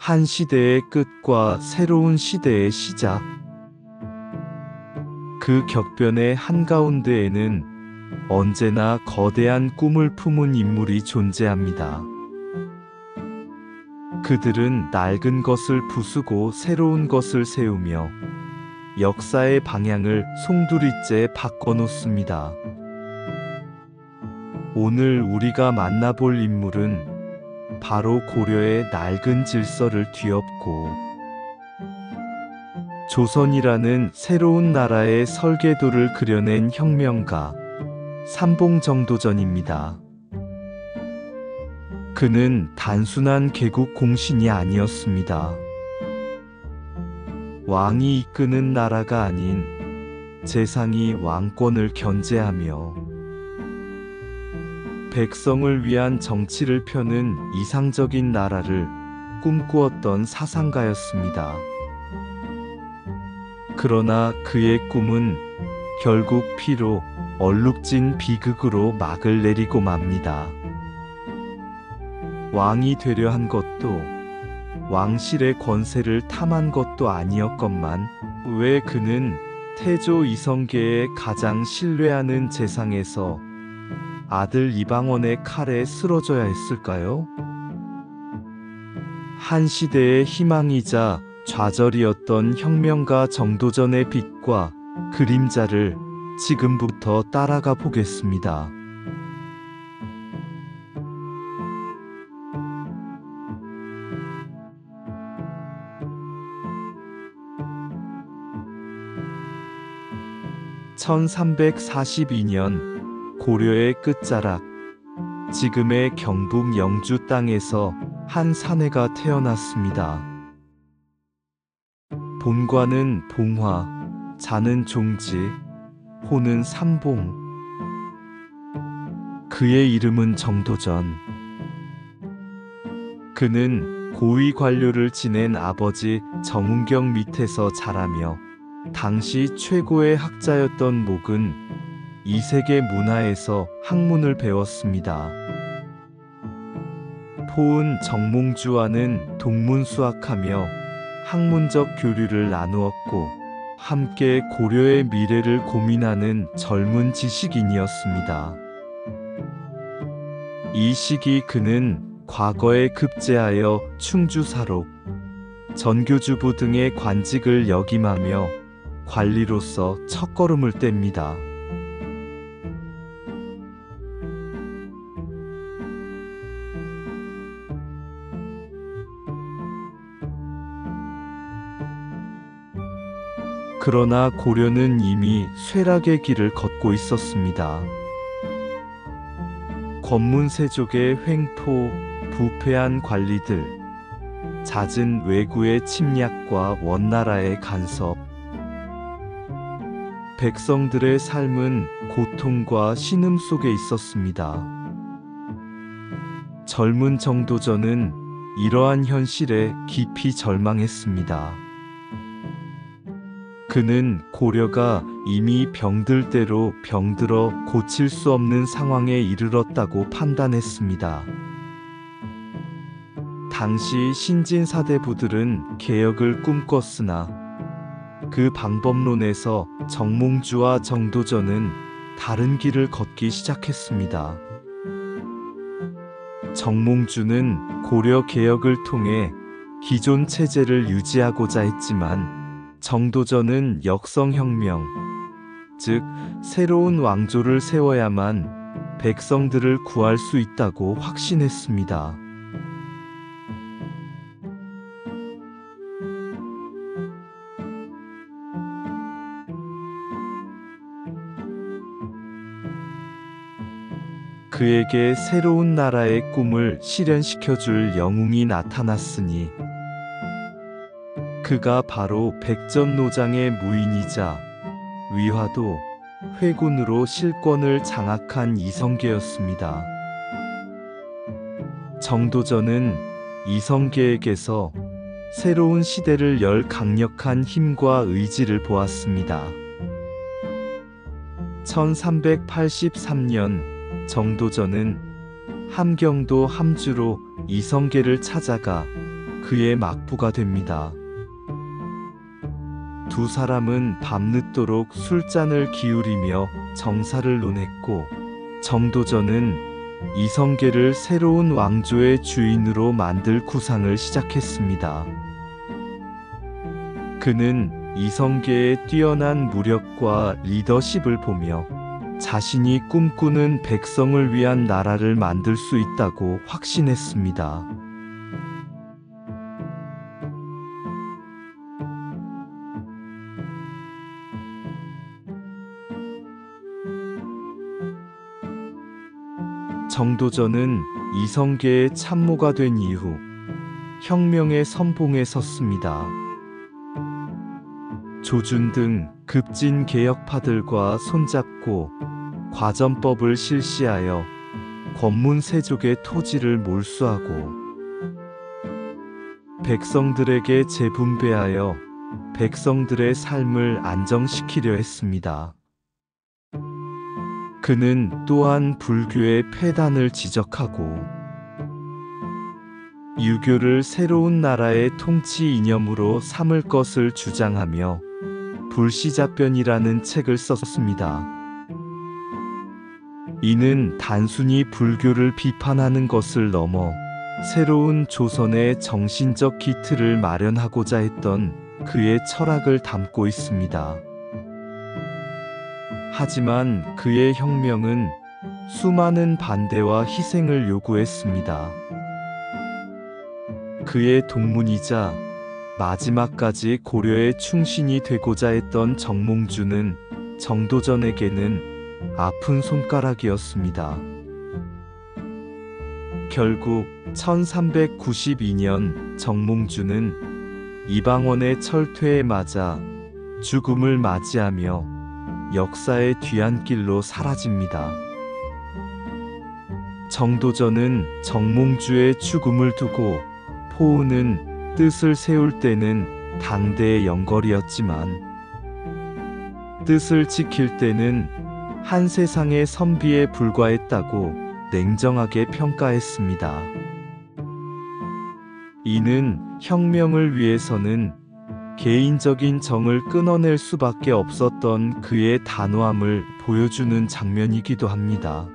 한 시대의 끝과 새로운 시대의 시작. 그 격변의 한가운데에는 언제나 거대한 꿈을 품은 인물이 존재합니다. 그들은 낡은 것을 부수고 새로운 것을 세우며 역사의 방향을 송두리째 바꿔놓습니다. 오늘 우리가 만나볼 인물은 바로 고려의 낡은 질서를 뒤엎고 조선이라는 새로운 나라의 설계도를 그려낸 혁명가 삼봉정도전입니다. 그는 단순한 개국 공신이 아니었습니다. 왕이 이끄는 나라가 아닌 재상이 왕권을 견제하며 백성을 위한 정치를 펴는 이상적인 나라를 꿈꾸었던 사상가였습니다. 그러나 그의 꿈은 결국 피로 얼룩진 비극으로 막을 내리고 맙니다. 왕이 되려 한 것도 왕실의 권세를 탐한 것도 아니었건만 왜 그는 태조 이성계의 가장 신뢰하는 재상에서 아들 이방원의 칼에 쓰러져야 했을까요? 한 시대의 희망이자 좌절이었던 혁명가 정도전의 빛과 그림자를 지금부터 따라가 보겠습니다. (1342년) 고려의 끝자락, 지금의 경북 영주 땅에서 한 사내가 태어났습니다. 본관은 봉화, 자는 종지, 호는 삼봉. 그의 이름은 정도전. 그는 고위 관료를 지낸 아버지 정운경 밑에서 자라며 당시 최고의 학자였던 목은 이세계 문화에서 학문을 배웠습니다. 포은 정몽주와는 동문수학하며 학문적 교류를 나누었고 함께 고려의 미래를 고민하는 젊은 지식인이었습니다. 이 시기 그는 과거에 급제하여 충주사록, 전교주부 등의 관직을 역임하며 관리로서 첫걸음을 뗍니다. 그러나 고려는 이미 쇠락의 길을 걷고 있었습니다. 권문세족의 횡포, 부패한 관리들, 잦은 왜구의 침략과 원나라의 간섭, 백성들의 삶은 고통과 신음 속에 있었습니다. 젊은 정도전은 이러한 현실에 깊이 절망했습니다. 그는 고려가 이미 병들 대로 병들어 고칠 수 없는 상황에 이르렀다고 판단했습니다. 당시 신진사대부들은 개혁을 꿈꿨으나 그 방법론에서 정몽주와 정도전은 다른 길을 걷기 시작했습니다. 정몽주는 고려 개혁을 통해 기존 체제를 유지하고자 했지만 정도전은 역성혁명, 즉 새로운 왕조를 세워야만 백성들을 구할 수 있다고 확신했습니다. 그에게 새로운 나라의 꿈을 실현시켜줄 영웅이 나타났으니 그가 바로 백전노장의 무인이자 위화도 회군으로 실권을 장악한 이성계였습니다. 정도전은 이성계에게서 새로운 시대를 열 강력한 힘과 의지를 보았습니다. 1383년 정도전은 함경도 함주로 이성계를 찾아가 그의 막부가 됩니다. 두 사람은 밤늦도록 술잔을 기울이며 정사를 논했고, 정도전은 이성계를 새로운 왕조의 주인으로 만들 구상을 시작했습니다. 그는 이성계의 뛰어난 무력과 리더십을 보며 자신이 꿈꾸는 백성을 위한 나라를 만들 수 있다고 확신했습니다. 정도전은 이성계의 참모가 된 이후 혁명의 선봉에 섰습니다. 조준 등 급진 개혁파들과 손잡고 과전법을 실시하여 권문세족의 토지를 몰수하고 백성들에게 재분배하여 백성들의 삶을 안정시키려 했습니다. 그는 또한 불교의 폐단을 지적하고 유교를 새로운 나라의 통치 이념으로 삼을 것을 주장하며 불시자변이라는 책을 썼습니다. 이는 단순히 불교를 비판하는 것을 넘어 새로운 조선의 정신적 기틀을 마련하고자 했던 그의 철학을 담고 있습니다. 하지만 그의 혁명은 수많은 반대와 희생을 요구했습니다. 그의 동문이자 마지막까지 고려의 충신이 되고자 했던 정몽주는 정도전에게는 아픈 손가락이었습니다. 결국 1392년 정몽주는 이방원의 철퇴에 맞아 죽음을 맞이하며 역사의 뒤안길로 사라집니다. 정도전은 정몽주의 죽음을 두고 포우는 뜻을 세울 때는 당대의 영걸이었지만 뜻을 지킬 때는 한 세상의 선비에 불과했다고 냉정하게 평가했습니다. 이는 혁명을 위해서는 개인적인 정을 끊어낼 수밖에 없었던 그의 단호함을 보여주는 장면이기도 합니다.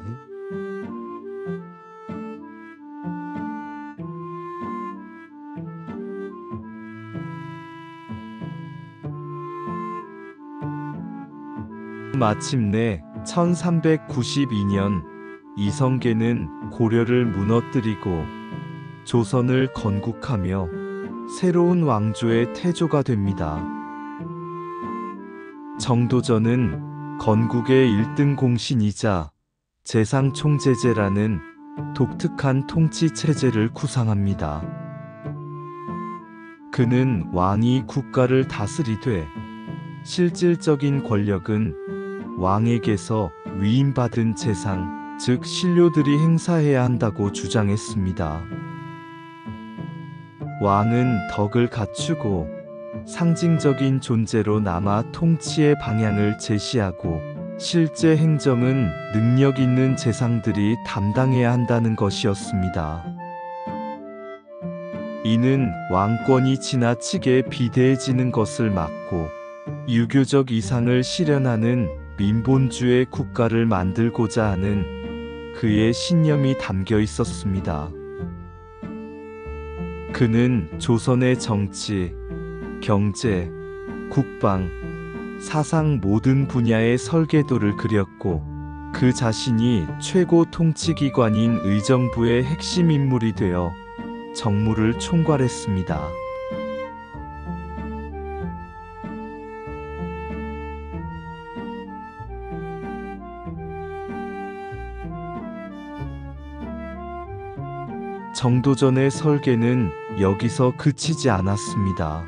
마침내 1392년 이성계는 고려를 무너뜨리고 조선을 건국하며 새로운 왕조의 태조가 됩니다. 정도전은 건국의 1등 공신이자 재상총제제라는 독특한 통치 체제를 구상합니다. 그는 왕이 국가를 다스리되 실질적인 권력은 왕에게서 위임받은 재상, 즉 신료들이 행사해야 한다고 주장했습니다. 왕은 덕을 갖추고 상징적인 존재로 남아 통치의 방향을 제시하고 실제 행정은 능력 있는 재상들이 담당해야 한다는 것이었습니다. 이는 왕권이 지나치게 비대해지는 것을 막고 유교적 이상을 실현하는 민본주의 국가를 만들고자 하는 그의 신념이 담겨 있었습니다. 그는 조선의 정치, 경제, 국방, 사상 모든 분야의 설계도를 그렸고 그 자신이 최고 통치기관인 의정부의 핵심 인물이 되어 정무를 총괄했습니다. 정도전의 설계는 여기서 그치지 않았습니다.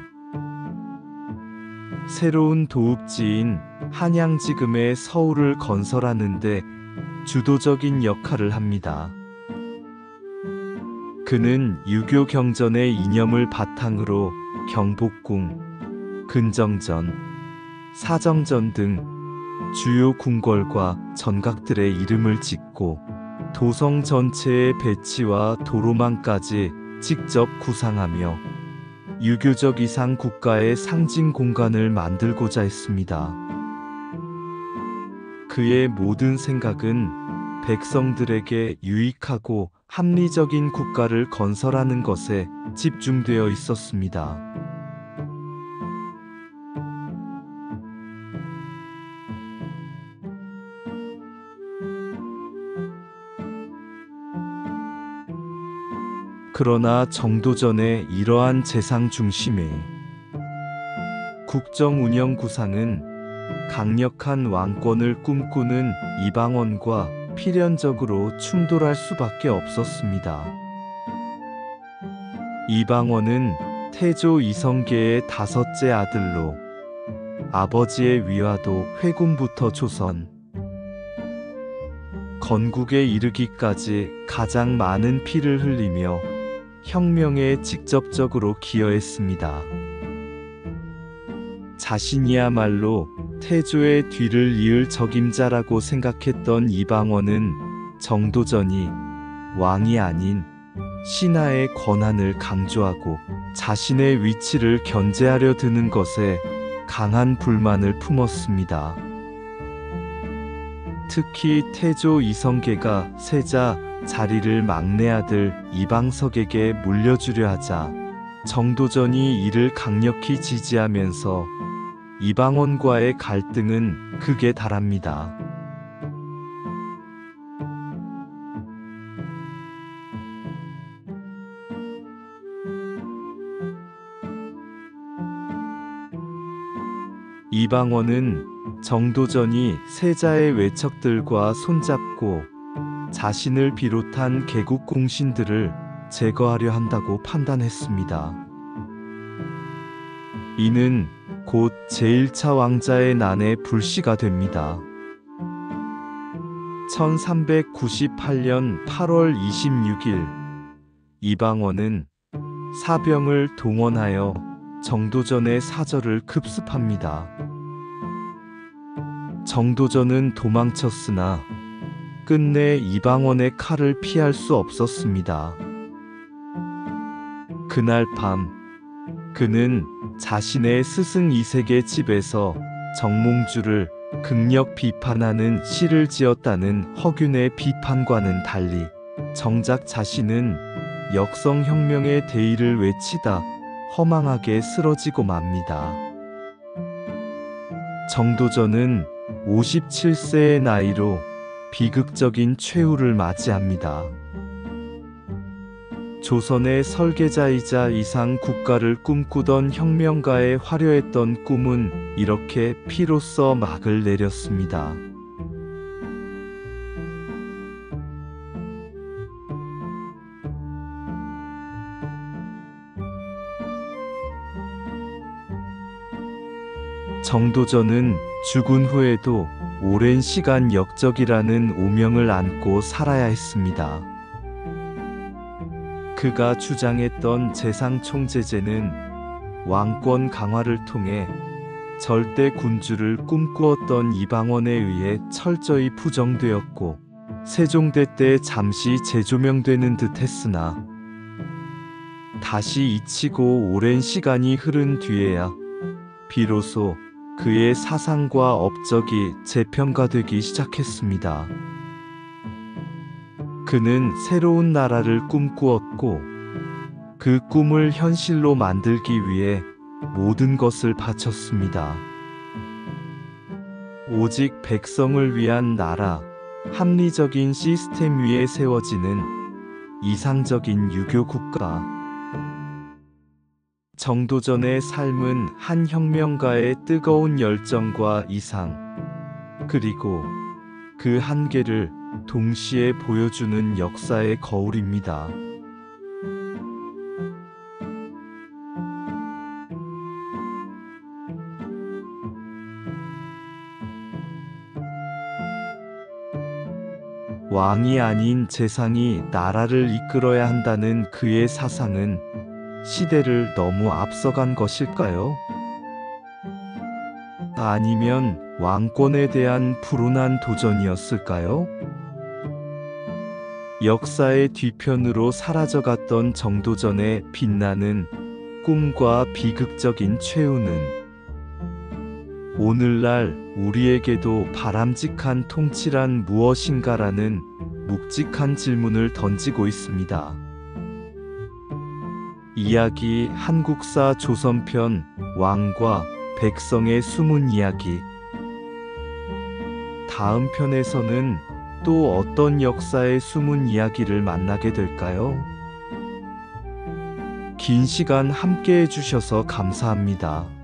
새로운 도읍지인 한양지금의 서울을 건설하는데 주도적인 역할을 합니다. 그는 유교 경전의 이념을 바탕으로 경복궁, 근정전, 사정전 등 주요 궁궐과 전각들의 이름을 짓고 도성 전체의 배치와 도로망까지 직접 구상하며 유교적 이상 국가의 상징 공간을 만들고자 했습니다. 그의 모든 생각은 백성들에게 유익하고 합리적인 국가를 건설하는 것에 집중되어 있었습니다. 그러나 정도전의 이러한 재상 중심의 국정 운영 구상은 강력한 왕권을 꿈꾸는 이방원과 필연적으로 충돌할 수밖에 없었습니다. 이방원은 태조 이성계의 다섯째 아들로 아버지의 위화도 회군부터 조선, 건국에 이르기까지 가장 많은 피를 흘리며 혁명에 직접적으로 기여했습니다. 자신이야말로 태조의 뒤를 이을 적임자라고 생각했던 이방원은 정도전이 왕이 아닌 신하의 권한을 강조하고 자신의 위치를 견제하려 드는 것에 강한 불만을 품었습니다. 특히 태조 이성계가 세자 자리를 막내 아들 이방석에게 물려주려 하자 정도전이 이를 강력히 지지하면서 이방원과의 갈등은 극에 달합니다. 이방원은 정도전이 세자의 외척들과 손잡고 자신을 비롯한 개국 공신들을 제거하려 한다고 판단했습니다. 이는 곧 제1차 왕자의 난의 불씨가 됩니다. 1398년 8월 26일 이방원은 사병을 동원하여 정도전의 사절을 급습합니다. 정도전은 도망쳤으나 끝내 이방원의 칼을 피할 수 없었습니다. 그날 밤 그는 자신의 스승 이색의 집에서 정몽주를 극력 비판하는 시를 지었다는 허균의 비판과는 달리 정작 자신은 역성혁명의 대의를 외치다 허망하게 쓰러지고 맙니다. 정도전은 57세의 나이로 비극적인 최후를 맞이합니다. 조선의 설계자이자 이상 국가를 꿈꾸던 혁명가의 화려했던 꿈은 이렇게 피로써 막을 내렸습니다. 정도전은 죽은 후에도 오랜 시간 역적이라는 오명을 안고 살아야 했습니다. 그가 주장했던 재상총제제는 왕권 강화를 통해 절대 군주를 꿈꾸었던 이방원에 의해 철저히 부정되었고 세종대 때 잠시 재조명되는 듯 했으나 다시 잊히고 오랜 시간이 흐른 뒤에야 비로소 그의 사상과 업적이 재평가되기 시작했습니다. 그는 새로운 나라를 꿈꾸었고 그 꿈을 현실로 만들기 위해 모든 것을 바쳤습니다. 오직 백성을 위한 나라, 합리적인 시스템 위에 세워지는 이상적인 유교 국가. 정도전의 삶은 한 혁명가의 뜨거운 열정과 이상, 그리고 그 한계를 동시에 보여주는 역사의 거울입니다. 왕이 아닌 재상이 나라를 이끌어야 한다는 그의 사상은 시대를 너무 앞서간 것일까요? 아니면 왕권에 대한 불운한 도전이었을까요? 역사의 뒤편으로 사라져갔던 정도전의 빛나는 꿈과 비극적인 최후는 오늘날 우리에게도 바람직한 통치란 무엇인가라는 묵직한 질문을 던지고 있습니다. 이야기 한국사 조선편 왕과 백성의 숨은 이야기. 다음 편에서는 또 어떤 역사의 숨은 이야기를 만나게 될까요? 긴 시간 함께 해주셔서 감사합니다.